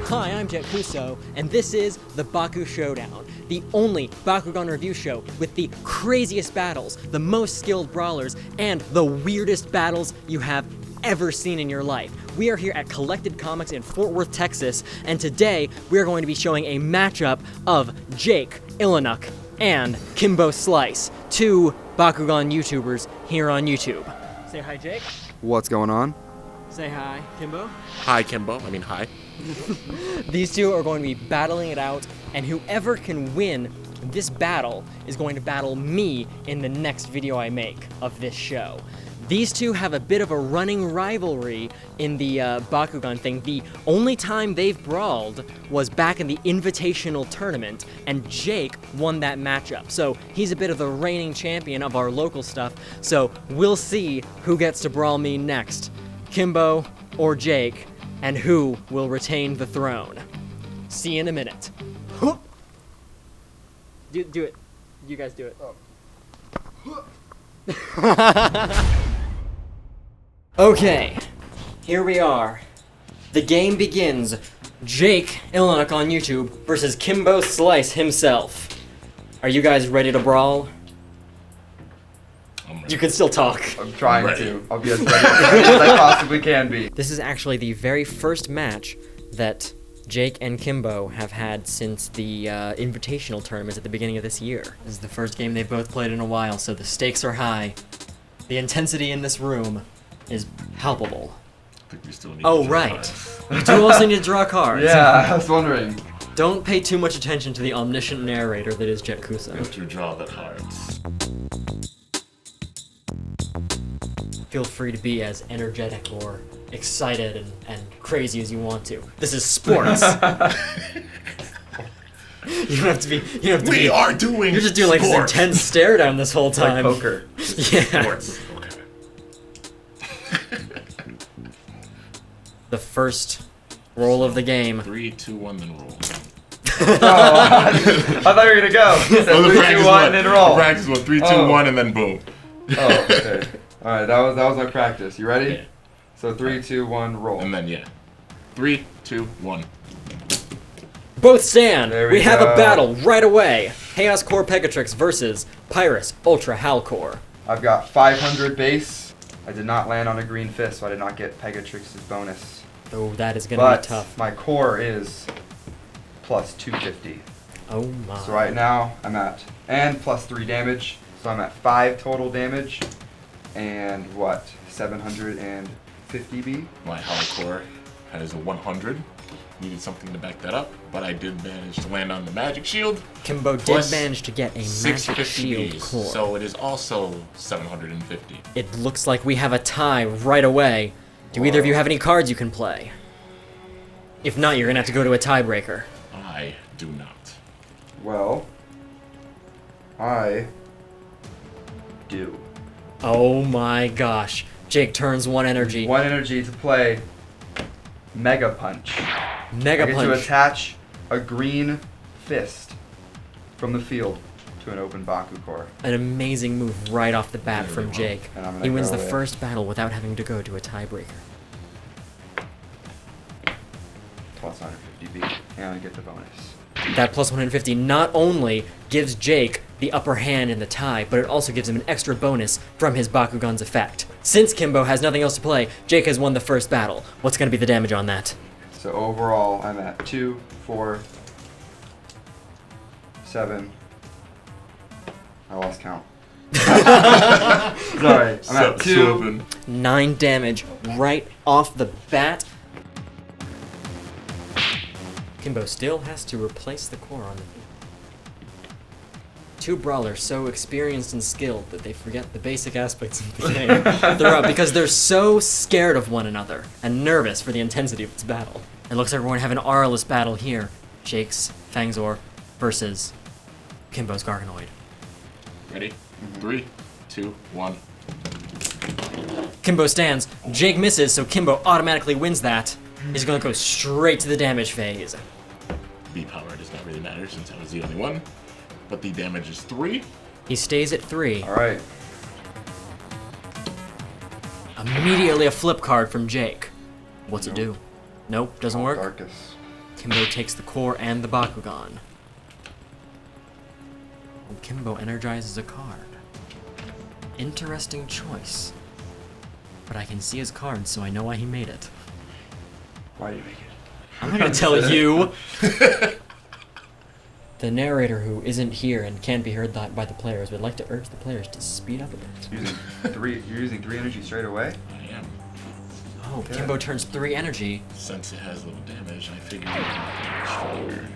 Hi, I'm JettKuso, and this is the Baku-Showdown, the only Bakugan review show with the craziest battles, the most skilled brawlers, and the weirdest battles you have ever seen in your life. We are here at Collected Comics in Fort Worth, Texas, and today we are going to be showing a matchup of Jake, Ilinnuc, and K1mbo Slice, two Bakugan YouTubers here on YouTube. Say hi, Jake. What's going on? Say hi, K1mbo. Hi, K1mbo. I mean, hi. These two are going to be battling it out, and whoever can win this battle is going to battle me in the next video I make of this show. These two have a bit of a running rivalry in the Bakugan thing. The only time they've brawled was back in the Invitational Tournament, and Jake won that matchup. So he's a bit of the reigning champion of our local stuff, so we'll see who gets to brawl me next, K1mbo or Jake, and who will retain the throne. See you in a minute. Do it. You guys do it. Okay, here we are. The game begins. Jake, Ilinnuc on YouTube, versus K1mbo Slice himself. Are you guys ready to brawl? You can still talk. I'm trying to. I'll be as ready as I possibly can be. This is actually the very first match that Jake and K1mbo have had since the Invitational tournaments at the beginning of this year. This is the first game they've both played in a while, so the stakes are high. The intensity in this room is palpable. I think we still need Oh, to draw right. cards. You do also need to draw cards. Yeah, I was wondering. Don't pay too much attention to the omniscient narrator that is JettKuso. We have to draw the cards. Feel free to be as energetic or excited and crazy as you want to. This is sports. You don't have to be. You don't have to We be, are doing. You're just doing like this sports. intense stare down this whole It's like time. poker. Yeah. Sports. Okay. The first roll of the game. 3, 2, 1, then roll. Oh, I thought you were gonna go. You said 3, 2, 1, then roll. The practice was 3, 2, 1, and then boom. Oh, okay. All right, that was my practice. You ready? Yeah. So 3, 2, 1, roll. And then yeah. 3, 2, 1. Both stand. There We we have a go. battle right away. Chaos Core Pegatrix versus Pyrus Ultra Halcore. I've got 500 base. I did not land on a green fist, so I did not get Pegatrix's bonus. Oh, that is gonna But be tough. my core is plus 250. Oh my. So right now I'm at, and plus 3 damage. So I'm at 5 total damage. And what? 750 B? My hardcore has a 100. Needed something to back that up, but I did manage to land on the magic shield. K1mbo did Plus manage to get a magic 650 shield Bs, core. so it is also 750. It looks like we have a tie right away. Do either of you have any cards you can play? If not, you're gonna have to go to a tiebreaker. I do not. Well, I do. Oh my gosh. Jake turns 1 energy. 1 energy to play Mega Punch. Mega I get to Punch. attach a green fist from the field to an open Baku core. An amazing move right off the bat Very from well. Jake. And I'm gonna He wins go the with- first battle without having to go to a tiebreaker. Plus 150 B. And I get the bonus. That plus 150 not only gives Jake the upper hand in the tie, but it also gives him an extra bonus from his Bakugan's effect. Since K1mbo has nothing else to play, Jake has won the first battle. What's going to be the damage on that? So overall, I'm at 2, 4, 7. I lost count. Sorry, I'm at 2. 7. 9 damage right off the bat. K1mbo still has to replace the core on the field. Two brawlers so experienced and skilled that they forget the basic aspects of the game throughout because they're so scared of one another and nervous for the intensity of this battle. It looks like we're going to have an R-less battle here. Jake's Fangzor versus K1mbo's Garganoid. Ready? 3, 2, 1. K1mbo stands. Jake misses, so K1mbo automatically wins that. He's going to go straight to the damage phase. B power does not really matter since I was the only one. But the damage is 3. He stays at 3. Alright. Immediately a flip card from Jake. What's it do? Nope, doesn't work. Darkest. K1mbo takes the core and the Bakugan. K1mbo energizes a card. Interesting choice. But I can see his card, so I know why he made it. Why do you make it? I'm not gonna tell you! The narrator, who isn't here and can't be heard by the players, would like to urge the players to speed up a bit. You're using 3 energy straight away? I am. Oh, K1mbo turns 3 energy. Since it has little damage, I figured it would be stronger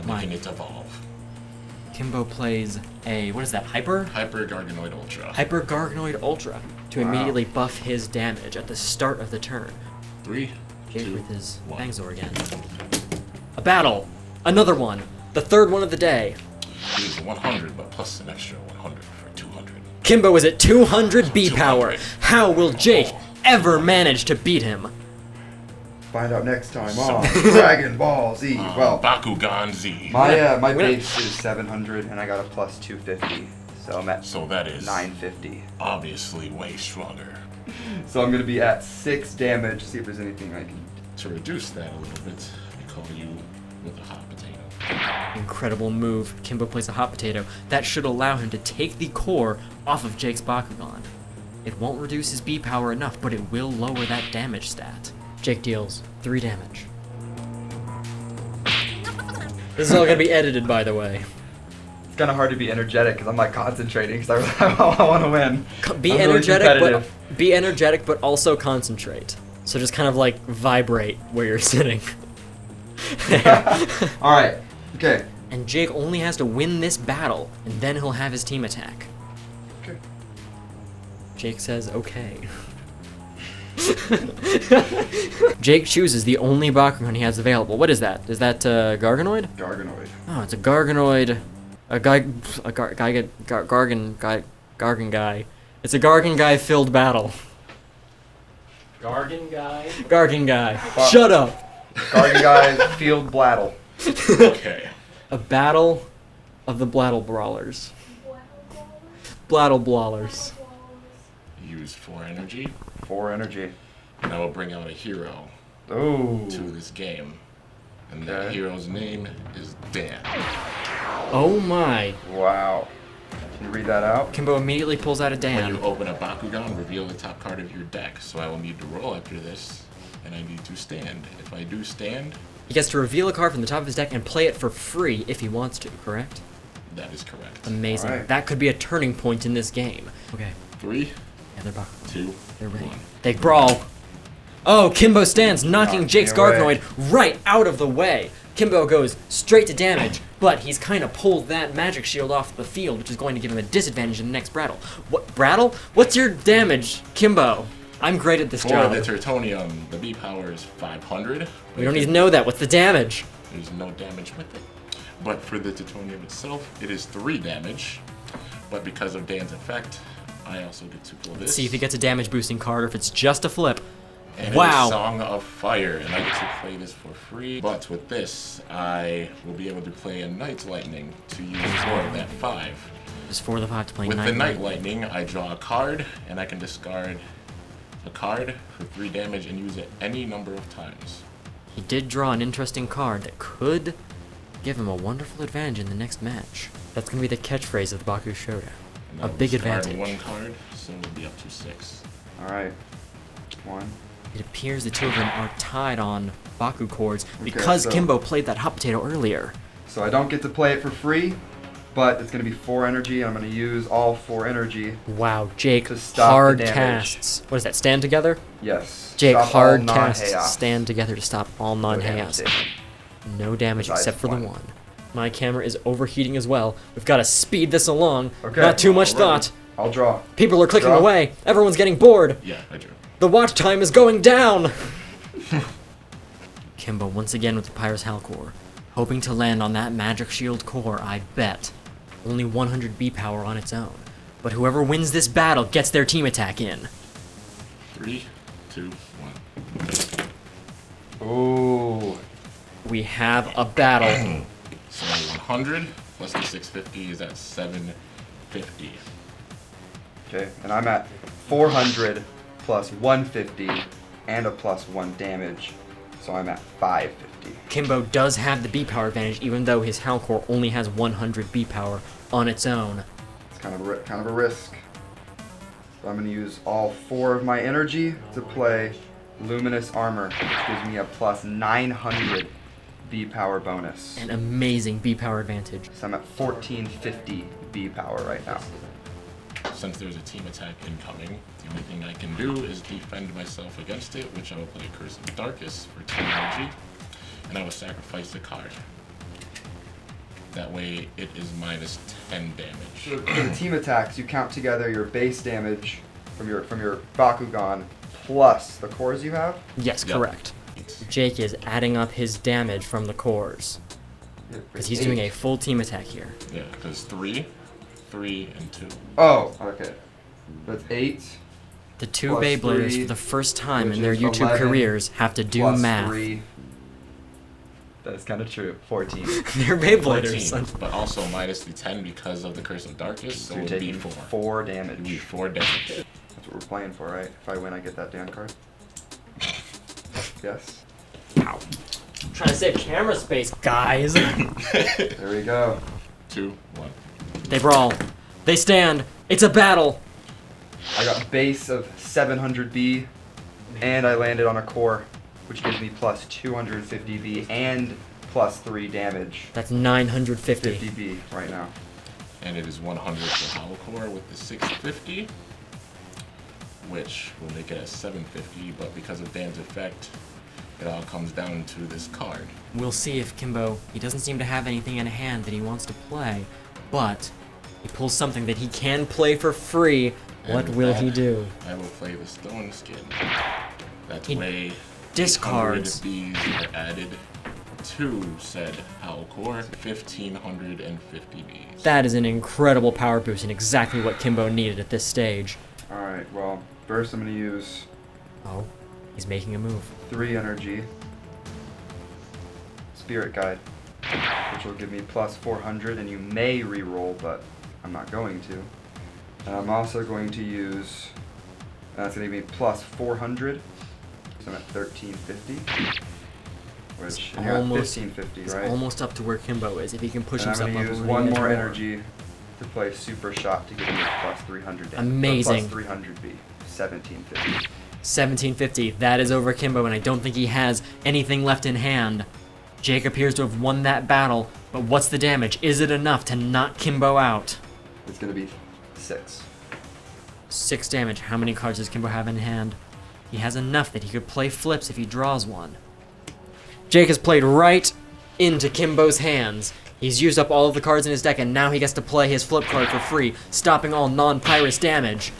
by making it evolve. K1mbo plays a, what is that, Hyper? Hyper Garganoid Ultra. Hyper Garganoid Ultra to immediately buff his damage at the start of the turn. 3, Jake 2, with his 1. Bangzor again. A battle! Another one! The third one of the day. It is 100, but plus an extra 100 for 200. K1mbo is at 200 B power. 200. How will Jake ever manage to beat him? Find out next time on Dragon Ball Z. Well, Bakugan Z. my base is 700 and I got a plus 250. So I'm at So that is 950. obviously way stronger. So I'm gonna be at 6 damage. See if there's anything I can. To reduce that a little bit, we call you with a hot potato. Incredible move. K1mbo plays a hot potato. That should allow him to take the core off of Jake's Bakugan. It won't reduce his B power enough, but it will lower that damage stat. Jake deals 3 damage. This is all gonna be edited, by the way. It's kind of hard to be energetic because I'm like concentrating because I want to win. Be I'm really energetic, but also concentrate. So just kind of like vibrate where you're sitting. All right. Okay. And Jake only has to win this battle, and then he'll have his team attack. Okay. Jake says, okay. Jake chooses the only Bakugan he has available. What is that? Is that Garganoid? Garganoid. Oh, it's a Garganoid. Gargan guy. It's a Gargan guy filled battle. Gargan guy. Gargan guy. Shut up. Gargan guy field blattle. Okay. A battle of the Blattle Brawlers. Blattle Brawlers. Use 4 energy, 4 energy. and I will bring out a hero Oh. to this game. And that Okay. hero's name is Dan. Oh my. Wow. Can you read that out? K1mbo immediately pulls out a When you Dan. open a Bakugan, reveal the top card of your deck. So I will need to roll after this, and I need to stand. If I do stand, He gets to reveal a card from the top of his deck and play it for free if he wants to, correct? that is correct. Amazing. Alright. That could be a turning point in this game. Okay. 3, Yeah, they're Bakugan. 2, They're ready. 1. They brawl. Oh, K1mbo stands, knocking Knock Jake's me away. Garganoid right out of the way. K1mbo goes straight to damage, but he's kind of pulled that magic shield off the field, which is going to give him a disadvantage in the next battle. What, Brattle? What's your damage, K1mbo? I'm great at this For job. the Tertonium, the B power is 500. We don't need to know that. What's the damage? There's no damage with it. But for the Tertonium itself, it is 3 damage. But because of Dan's effect, I also get to pull this. See if he gets a damage boosting card or if it's just a flip. And Wow. It is Song of Fire, and I get to play this for free. But with this, I will be able to play a Night Lightning to use 4 of that 5. Just 4 of the 5 to play With the Night Night Lightning, I draw a card, and I can discard a card for 3 damage and use it any number of times. He did draw an interesting card that could give him a wonderful advantage in the next match. That's going to be the catchphrase of the Baku-Showdown. And A I'll big discard advantage. 1 card, so it'll be up to 6. All right. 1. It appears the two of them are tied on Baku cords because so- K1mbo played that hot potato earlier. So I don't get to play it for free, but it's going to be 4 energy. And I'm going to use all 4 energy. Wow, Jake To stop hard the damage. casts. What is that, stand together? Yes. Jake Stop all hard non-chaos. casts stand together to stop all No damage non-chaos. taken. No damage Besides except for the 1. one. My camera is overheating as well. We've got to speed this along. Okay. Not too much Alright. thought. I'll draw. People are clicking Draw. away. Everyone's getting bored. Yeah, I drew. The watch time is going down! K1mbo once again with the Pyrus Halcor. Hoping to land on that magic shield core, I bet. Only 100 B power on its own. But whoever wins this battle gets their team attack in. 3, 2, 1. Ooh. We have a battle. So 100 plus the 650 is at 750. Okay. And I'm at 400 plus 150 and a plus 1 damage. so I'm at 550. K1mbo does have the B power advantage, even though his Hal Core only has 100 B power on its own. It's kind of a risk. So I'm going to use all 4 of my energy to play Luminous Armor, which gives me a plus 900 B power bonus. An amazing B power advantage. So I'm at 1450 B power right now. Since there's a team attack incoming, the only thing I can do is defend myself against it, which I will play Curse of Darkest for 2 energy, and I will sacrifice a card. That way, it is minus 10 damage. In team attacks, you count together your base damage from your Bakugan plus the cores you have. Yes, Yep. correct. Jake is adding up his damage from the cores, because he's doing a full team attack here. Yeah, because 3, 3, and 2. Oh, okay. That's 8. The 2 Plus Beybladers, 3, for the first time which in their is YouTube 11, careers, have to do plus math. 3. That is kind of true. 14. They're Beybladers, son. 14, but also minus the 10 because of the Curse of Darkest, so So you're it would be taking 4. 4 It would be damage. 4 damage. That's what we're playing for, right? If I win, I get that damn card. Yes. Ow. Trying to save camera space, guys. There we go. 2, 1. They brawl. They stand. It's a battle. I got base of 700B, and I landed on a core, which gives me plus 250B and plus 3 damage. That's 950. 50B right now. And it is 100 for Hollow Core with the 650, which will make it a 750, but because of Dan's effect, it all comes down to this card. We'll see if K1mbo, he doesn't seem to have anything in hand that he wants to play, but he pulls something that he can play for free. What And will that, he do? I will play the Stone Skin. That He way, discards. 800 Bs are added to said Howl Core, 1550 Bs. That is an incredible power boost and exactly what K1mbo needed at this stage. Alright, well, first I'm going to use Oh, he's making a move. 3 energy. Spirit Guide, which will give me plus 400, and you may re-roll, but I'm not going to. And I'm also going to use, that's going to give me plus 400, so I'm at 1350. Which, and you're at Almost, 1550, it's right? almost up to where K1mbo is. If he can push And I'm himself going up to use over the one edge more energy to play Super Shot to give me a plus 300 damage. Amazing. Plus 300B, 1750. 1750. That is over K1mbo, and I don't think he has anything left in hand. Jake appears to have won that battle, but what's the damage? Is it enough to knock K1mbo out? It's going to be 6. 6 damage. How many cards does K1mbo have in hand? He has enough that he could play flips if he draws one. Jake has played right into K1mbo's hands. He's used up all of the cards in his deck, and now he gets to play his flip card for free, stopping all non-Pyrus damage.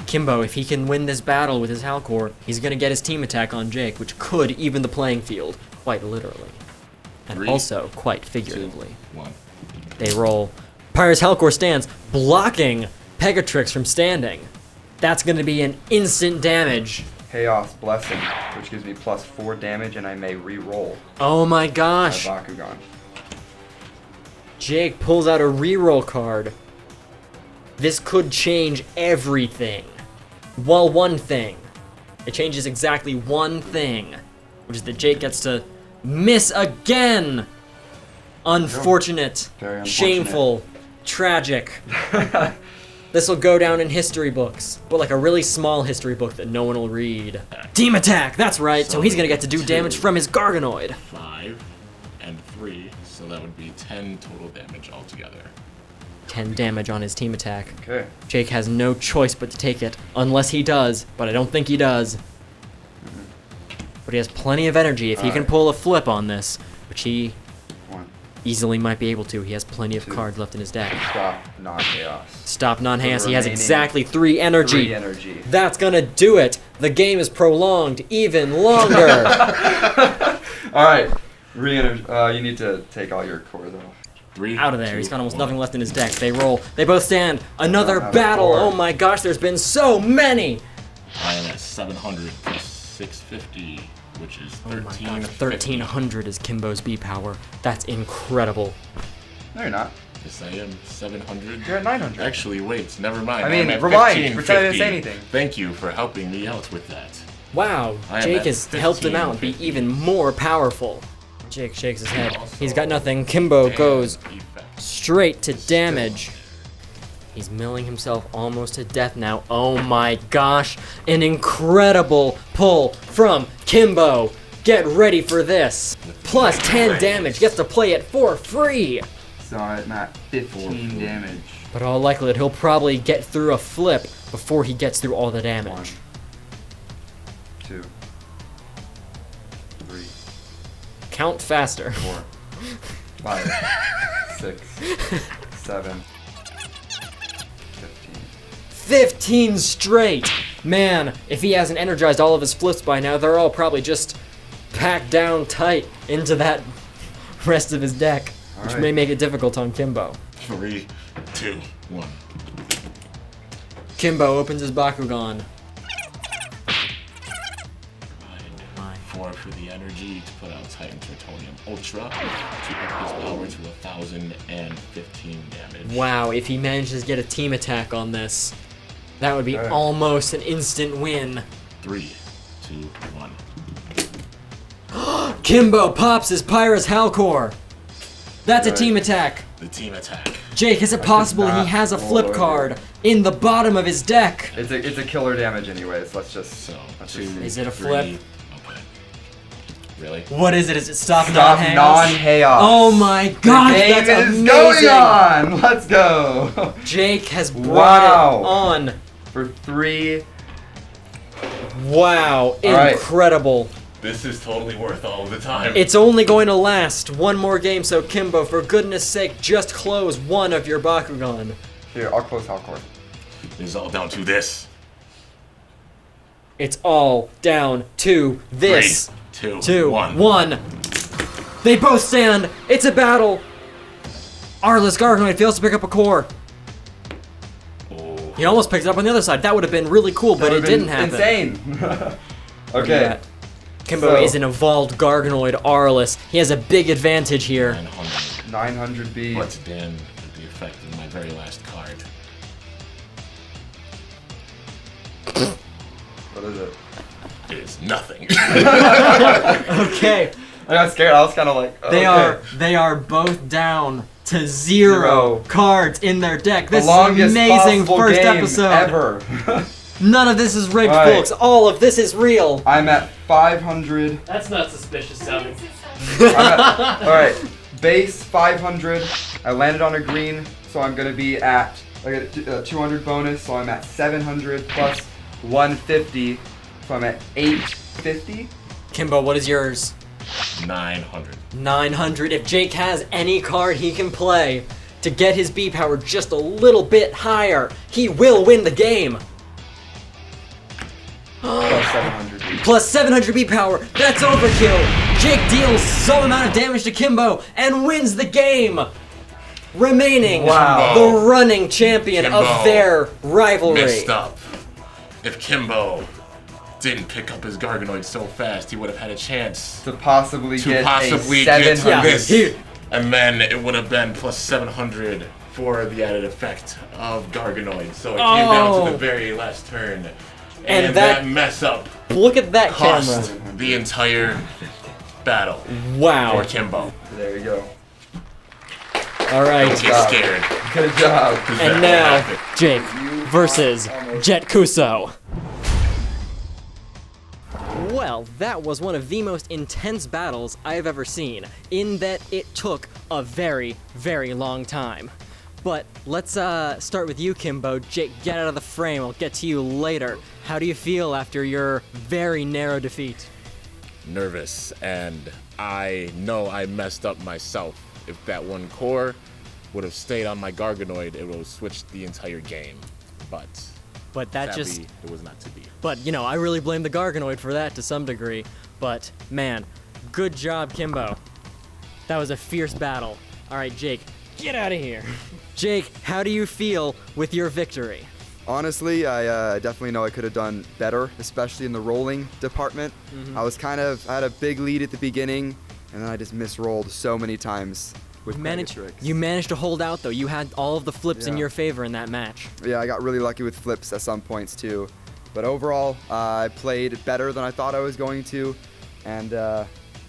K1mbo, if he can win this battle with his Hal Core, he's going to get his team attack on Jake, which could even the playing field, quite literally. And 3, also quite 2, figuratively. 1. They roll. Pyrus Hal Core stands, blocking Pegatrix from standing. That's going to be an instant damage. Chaos Blessing, which gives me plus 4 damage, and I may re-roll Oh my my gosh. Bakugan. Jake pulls out a reroll card. This could change everything. Well, one thing. It changes exactly one thing, which is that Jake gets to miss again. Unfortunate, Very unfortunate. shameful, tragic. This will go down in history books, but like a really small history book that no one will read. Team attack, that's right, so he's gonna get to do damage from his Garganoid. 5 and 3, so that would be 10 total damage altogether. 10 damage on his team attack. Okay. Jake has no choice but to take it, unless he does, but I don't think he does. But he has plenty of energy if he can Alright. pull a flip on this, which he 1. easily might be able to. He has plenty of 2. cards left in his deck. Stop non-chaos. Stop non-chaos, For he has remaining exactly 3 energy. 3 energy. That's gonna do it. The game is prolonged even longer. Alright. You need to take all your cores off. 3, Out of there. 2, He's got almost 1. nothing left in his deck. They roll. They both stand. Another have a battle. core. Oh my gosh, there's been so many. I am at 700 plus 650, which is Oh my gosh, 1350. 1300 is K1mbo's B power. That's incredible. No, you're not. Yes, I am 700. You're at 900. Actually, wait, never mind. I mean, I'm at rewind. 1550. Pretend I didn't say anything. Thank you for helping me out with that. Wow, I am Jake at has helped him out and be 1550. even more powerful. Jake shakes his head. He's got nothing. K1mbo goes Effect. straight to damage. He's milling himself almost to death now. Oh my gosh, an incredible pull from K1mbo. Get ready for this. Plus 10 damage, gets to play it for free. So I'm at 15 damage. But all likelihood, he'll probably get through a flip before he gets through all the damage. 2, 3, Count faster. 4, 5, 6, 7, 15. 15 straight! Man, if he hasn't energized all of his flips by now, they're all probably just packed down tight into that rest of his deck, which Alright. may make it difficult on K1mbo. 3, 2, 1. K1mbo opens his Bakugan. Provide 4 for the energy to put out Titan Plutonium Ultra to up his power to 1015 damage. Wow, if he manages to get a team attack on this, that would be Okay. almost an instant win. 3, 2, 1. K1mbo pops his Pyrus Halcor. That's a Right. team attack. The team attack. Jake, is it possible he not has a roll flip over. card in the bottom of his deck? It's a killer damage anyways. Let's just So, let's 2, just see. Is it a 3. flip? Okay. Really? What is it? Is it stop Stop non-chaos? non-chaos. Oh my The gosh, game that's is amazing! going on. Let's go. Jake has brought Wow. it on. For 3. Wow, right. incredible. This is totally worth all of the time. It's only going to last one more game, so K1mbo, for goodness sake, just close one of your Bakugan. Here, I'll close Halcor. It's all down to this. It's all down to this. 3, 2, 2, 1. 1. They both stand. It's a battle. Arliss Gargoyle fails to pick up a core. Oh. He almost picked it up on the other side. That would have been really cool, but That it would've didn't been happen. Insane. Look Okay. at that. K1mbo So- is an evolved Gargonoid Arliss. He has a big advantage here. 900. 900B. What's Dan with the effect of my very last card? What is it? It is nothing. Okay, I got scared. I was kind of like. they are both down to zero Zero. cards in their deck. The This is longest an amazing possible first game episode. ever. None of this is rigged, All right. folks. All of this is real. I'm at 500. That's not suspicious sounding. All right, base 500. I landed on a green, so I'm gonna be at. I get a 200 bonus, so I'm at 700 plus 150, so I'm at 850. K1mbo, what is yours? 900. 900. If Jake has any card he can play to get his B power just a little bit higher, he will win the game. Plus 700. Plus 700 B power. That's overkill. Jake deals some amount of damage to K1mbo and wins the game, remaining Wow. the running champion of K1mbo their rivalry. Messed up. If K1mbo didn't pick up his Gargonoid so fast, he would have had a chance To possibly to get possibly a get 700. this. Here. And then it would have been plus 700 for the added effect of Gargonoid. So it came down to Oh. the very last turn. And And that- that mess up Look at that cost camera. the entire battle Wow. for K1mbo. There you go. All right. Don't get job. scared. Good job. 'cause that And will now, happen. Jake versus JettKuso. Well, that was one of the most intense battles I have ever seen, in that it took a very, very long time. But let's start with you, K1mbo. Jake, get out of the frame. I'll get to you later. How do you feel after your very narrow defeat? Nervous, and I know I messed up myself. If that one core would have stayed on my Gargonoid, it would have switched the entire game. But That sadly, just... it was not to be. But, you know, I really blame the Gargonoid for that to some degree. But, man, good job, K1mbo. That was a fierce battle. All right, Jake, get out of here. Jake, how do you feel with your victory? Honestly, I definitely know I could have done better, especially in the rolling department. I had a big lead at the beginning, and then I just misrolled so many times. with Pegatrix. You managed to hold out though. You had all of the flips in Yeah. your favor in that match. Yeah, I got really lucky with flips at some points too. But overall, I played better than I thought I was going to, and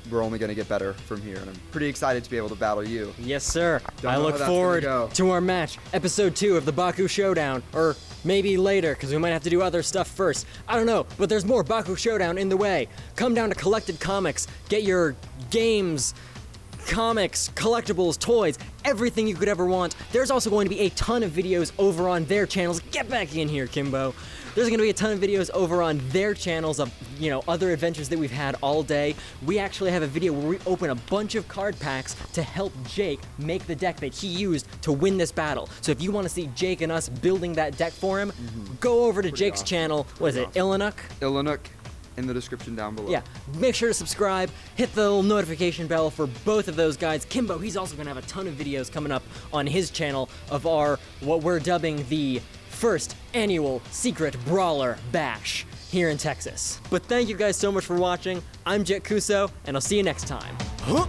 we're only going to get better from here. And I'm pretty excited to be able to battle you. Yes, sir. Don't I know look how that's forward gonna go. to our match, episode 2 of the Baku-Showdown, or maybe later, because we might have to do other stuff first. I don't know, but there's more Baku-Showdown in the way. Come down to Collected Comics, get your games, comics, collectibles, toys, everything you could ever want. There's also going to be a ton of videos over on their channels. Get back in here, K1mbo. There's going to be a ton of videos over on their channels of, you know, other adventures that we've had all day. We actually have a video where we open a bunch of card packs to help Jake make the deck that he used to win this battle. So if you want to see Jake and us building that deck for him, go over to Jake's awesome. channel. What is it, Ilinnuc? Ilinnuc in the description down below. Yeah, make sure to subscribe, hit the little notification bell for both of those guys. K1mbo, he's also gonna have a ton of videos coming up on his channel of our, what we're dubbing the first annual secret brawler bash here in Texas. But thank you guys so much for watching. I'm JettKuso, and I'll see you next time. Huh?